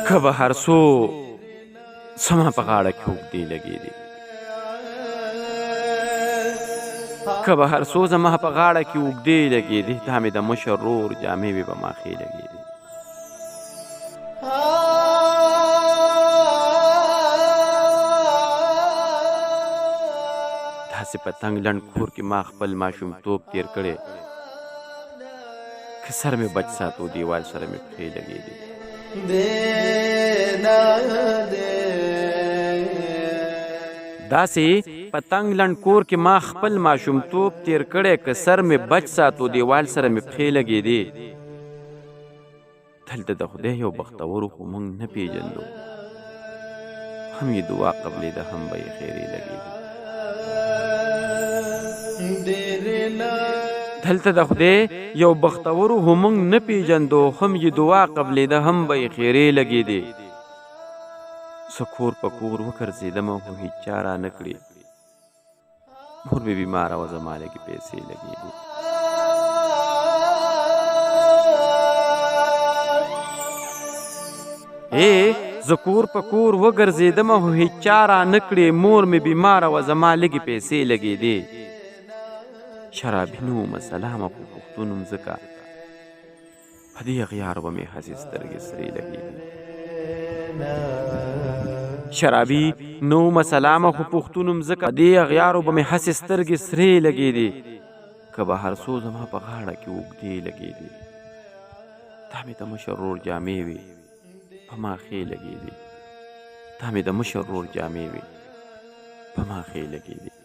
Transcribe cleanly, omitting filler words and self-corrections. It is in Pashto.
که به هر سو زما په غاړه کې اوږدې لګې دي، که به هر سو زما په غاړه کې اوږدې لګې دي، دا مې د مشر ورور جامې وې په ماښې لګې دي. داسې په تنګ لنډ کور کې ما خپل ماشومتوب تېر کړی، که سر مې بچ ساتو دیوال سره مې پښې لګې دي. داسې په تنګ لنډ کور کې ما خپل ماشومتوب تېر کړی، که سر مې بچ ساتو دیوال سره مې پښې لګې دي. دلته د خدای یو بختورو خو موږ نه پېژندو، هم یې دعا قبلېده هم به یې خیرې لګېدې. دلته د خدای یو بختورو خو موږ نه پېژندو، هم یې دعا قبلېده هم به یې خیرې لګېدې. زه کور په کور وګرځېدم خو هېچ چا رانه کړې، مور مې بیماره وه زما لږې پیسې لګېدې. زه کور په کور وګرځېدم خو هېچ چا رانه کړې، مور مې بیماره وه زما لږې پیسې لګېدې. شرابي نه وم سلامه خو پښتون وم ځکه په دې اغیارو به مې هسې سترګې سرې لګېدې. شرابي نه وم سلامه خو پښتون وم ځکه په دې اغیارو به مې هسې سترګې سرې لګېدې. که به هر څو زما په غاړه کې اوږدې لګېدې، دا مې د مشر ورور جامې وې په ماښې لګېدې، دا مې د مشر ورور جامې وې په ماښې لګېدې.